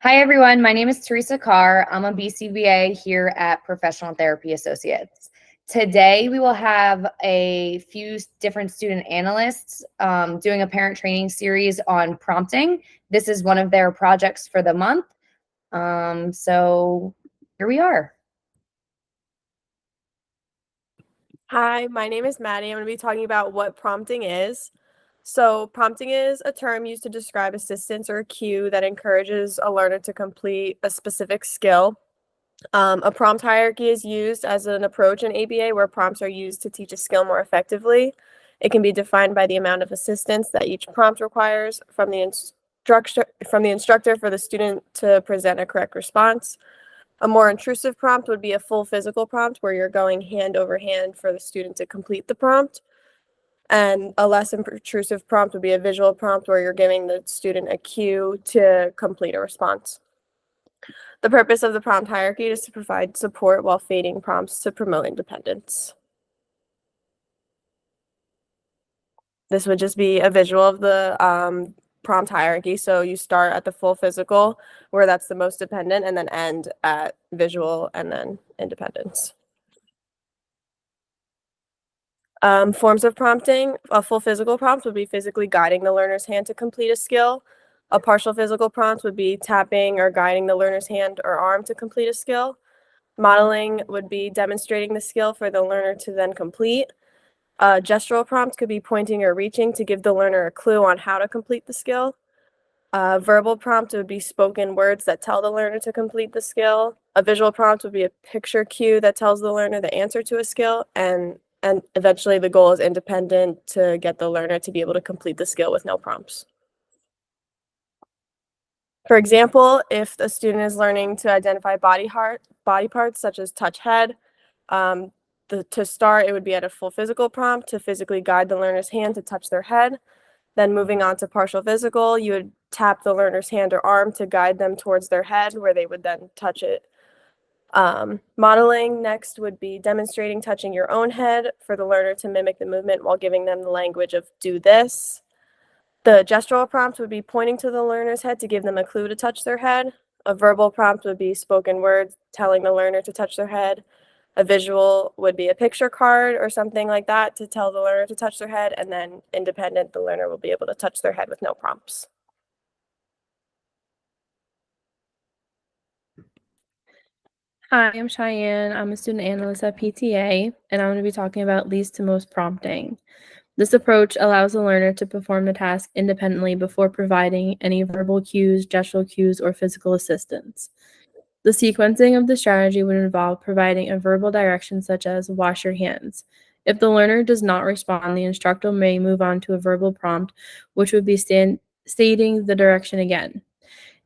Hi, everyone. My name is Teresa Carr. I'm a BCBA here at Professional Therapy Associates. Today, we will have a few different student analysts doing a parent training series on prompting. This is one of their projects for the month. So here we are. Hi, my name is Maddie. I'm going to be talking about what prompting is. So, prompting is a term used to describe assistance or a cue that encourages a learner to complete a specific skill. A prompt hierarchy is used as an approach in ABA where prompts are used to teach a skill more effectively. It can be defined by the amount of assistance that each prompt requires from the instructor for the student to present a correct response. A more intrusive prompt would be a full physical prompt where you're going hand over hand for the student to complete the prompt. And a less intrusive prompt would be a visual prompt where you're giving the student a cue to complete a response. The purpose of the prompt hierarchy is to provide support while fading prompts to promote independence. This would just be a visual of the prompt hierarchy. So you start at the full physical, where that's the most dependent, and then end at visual and then independence. Forms of prompting. A full physical prompt would be physically guiding the learner's hand to complete a skill. A partial physical prompt would be tapping or guiding the learner's hand or arm to complete a skill. Modeling would be demonstrating the skill for the learner to then complete. A gestural prompt could be pointing or reaching to give the learner a clue on how to complete the skill. A verbal prompt would be spoken words that tell the learner to complete the skill. A visual prompt would be a picture cue that tells the learner the answer to a skill. And eventually the goal is independent to get the learner to be able to complete the skill with no prompts. For example, if the student is learning to identify body parts such as touch head, to start, it would be at a full physical prompt to physically guide the learner's hand to touch their head. Then moving on to partial physical, you would tap the learner's hand or arm to guide them towards their head where they would then touch it. Modeling next would be demonstrating touching your own head for the learner to mimic the movement while giving them the language of do this. The gestural prompt would be pointing to the learner's head to give them a clue to touch their head. A verbal prompt would be spoken words telling the learner to touch their head. A visual would be a picture card or something like that to tell the learner to touch their head. And then independent, the learner will be able to touch their head with no prompts. Hi, I'm Cheyenne. I'm a student analyst at PTA, and I'm going to be talking about least to most prompting. This approach allows the learner to perform the task independently before providing any verbal cues, gestural cues, or physical assistance. The sequencing of the strategy would involve providing a verbal direction such as wash your hands. If the learner does not respond, the instructor may move on to a verbal prompt, which would be stating the direction again.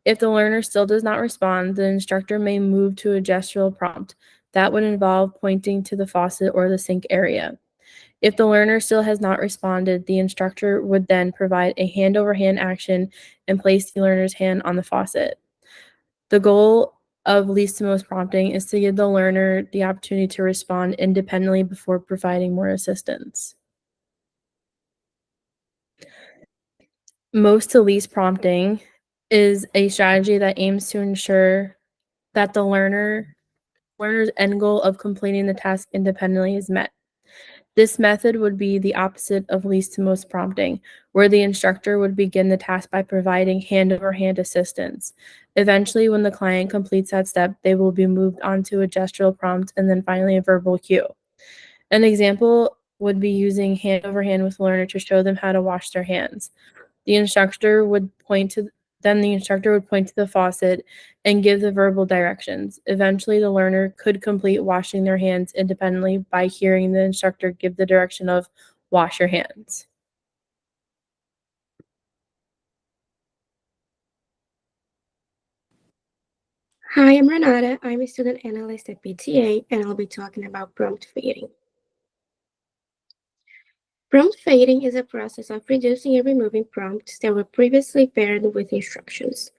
If the learner still does not respond, the instructor may move to a gestural prompt. That would involve pointing to the faucet or the sink area. If the learner still has not responded, the instructor would then provide a hand-over-hand action and place the learner's hand on the faucet. The goal of least to most prompting is to give the learner the opportunity to respond independently before providing more assistance. Most to least prompting is a strategy that aims to ensure that the learner's end goal of completing the task independently is met. This method would be the opposite of least to most prompting, where the instructor would begin the task by providing hand-over-hand assistance. Eventually, when the client completes that step, they will be moved onto a gestural prompt and then finally a verbal cue. An example would be using hand-over-hand with the learner to show them how to wash their hands. The instructor would point to the faucet and give the verbal directions. Eventually, the learner could complete washing their hands independently by hearing the instructor give the direction of wash your hands. Hi, I'm Renata. I'm a student analyst at PTA, and I'll be talking about prompt fading. Prompt fading is a process of reducing and removing prompts that were previously paired with instructions.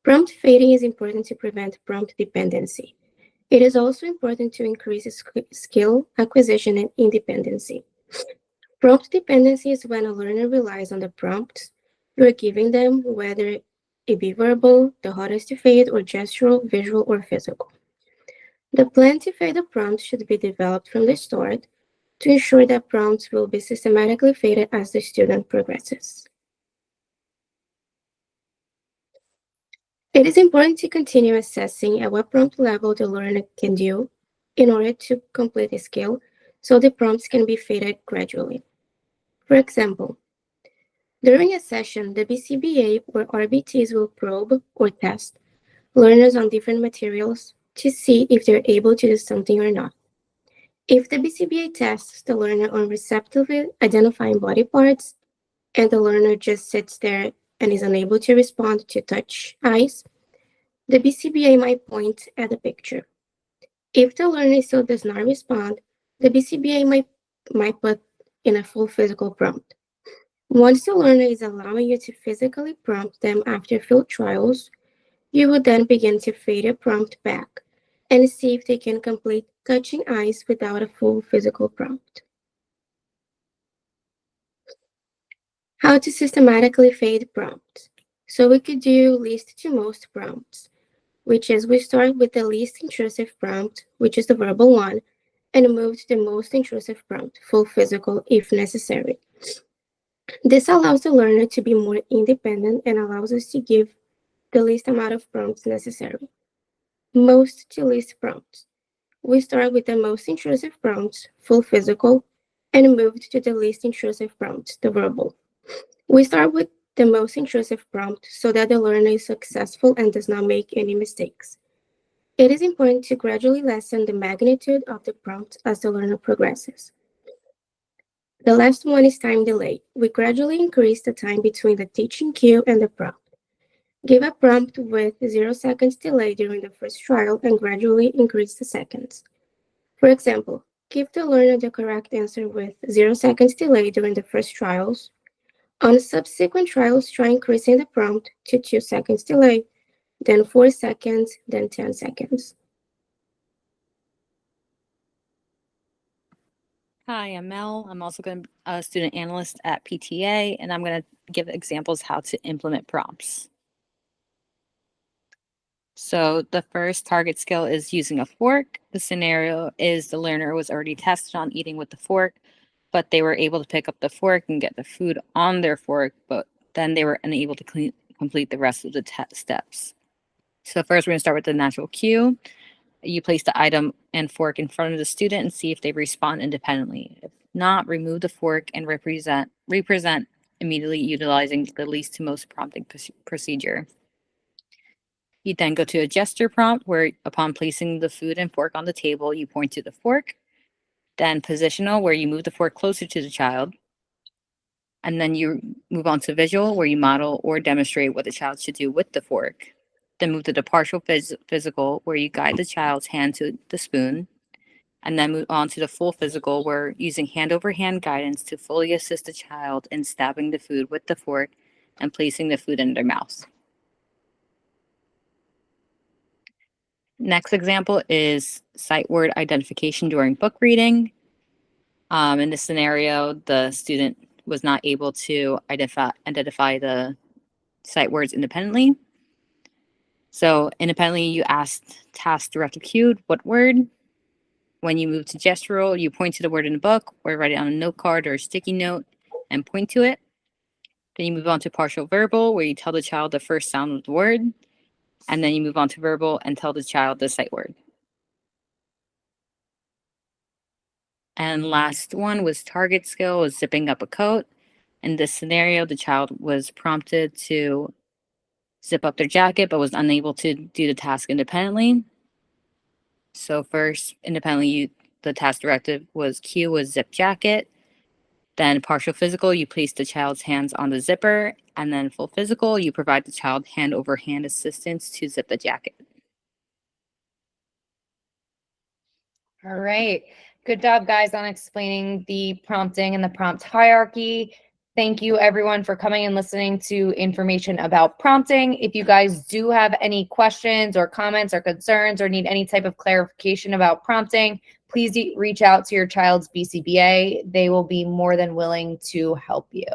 Prompt fading is important to prevent prompt dependency. It is also important to increase skill acquisition and independency. Prompt dependency is when a learner relies on the prompts you're giving them, whether it be verbal, the hardest to fade, or gestural, visual, or physical. The plan to fade the prompt should be developed from the start to ensure that prompts will be systematically faded as the student progresses. It is important to continue assessing at what prompt level the learner can do in order to complete a skill, so the prompts can be faded gradually. For example, during a session, the BCBA or RBTs will probe or test learners on different materials to see if they're able to do something or not. If the BCBA tests the learner on receptively identifying body parts and the learner just sits there and is unable to respond to touch, eyes, the BCBA might point at the picture. If the learner still does not respond, the BCBA might put in a full physical prompt. Once the learner is allowing you to physically prompt them after field trials, you will then begin to fade your prompt back and see if they can complete touching eyes without a full physical prompt. How to systematically fade prompts. So we could do least to most prompts, which is we start with the least intrusive prompt, which is the verbal one, and move to the most intrusive prompt, full physical if necessary. This allows the learner to be more independent and allows us to give the least amount of prompts necessary. Most to least prompts. We start with the most intrusive prompts, full physical, and move to the least intrusive prompts, the verbal. We start with the most intrusive prompt so that the learner is successful and does not make any mistakes. It is important to gradually lessen the magnitude of the prompt as the learner progresses. The last one is time delay. We gradually increase the time between the teaching cue and the prompt. Give a prompt with 0 seconds delay during the first trial and gradually increase the seconds. For example, give the learner the correct answer with 0 seconds delay during the first trials. On subsequent trials, try increasing the prompt to 2 seconds delay, then 4 seconds, then 10 seconds. Hi, I'm Mel. I'm also going to be a student analyst at PTA, and I'm going to give examples how to implement prompts. So the first target skill is using a fork. The scenario is the learner was already tested on eating with the fork, but they were able to pick up the fork and get the food on their fork, but then they were unable to complete the rest of the steps. So first we're going to start with the natural cue. You place the item and fork in front of the student and see if they respond independently. If not, remove the fork and represent immediately utilizing the least to most prompting procedure. You then go to a gesture prompt where upon placing the food and fork on the table, you point to the fork. Then positional, where you move the fork closer to the child. And then you move on to visual, where you model or demonstrate what the child should do with the fork. Then move to the partial physical, where you guide the child's hand to the spoon. And then move on to the full physical, where using hand over hand guidance to fully assist the child in stabbing the food with the fork and placing the food in their mouth. Next example is sight word identification during book reading. In this scenario, the student was not able to identify the sight words independently. So independently, you asked task directed cued, what word? When you move to gestural, you point to the word in the book or write it on a note card or a sticky note and point to it. Then you move on to partial verbal, where you tell the child the first sound of the word. And then you move on to verbal and tell the child the sight word. And last one was target skill, was zipping up a coat. In this scenario, the child was prompted to zip up their jacket, but was unable to do the task independently. So first, independently, the task directive was cue was zip jacket. Then partial physical, you place the child's hands on the zipper. And then full physical, you provide the child hand over hand assistance to zip the jacket. All right. Good job, guys, on explaining the prompting and the prompt hierarchy. Thank you, everyone, for coming and listening to information about prompting. If you guys do have any questions or comments or concerns or need any type of clarification about prompting, please reach out to your child's BCBA. They will be more than willing to help you.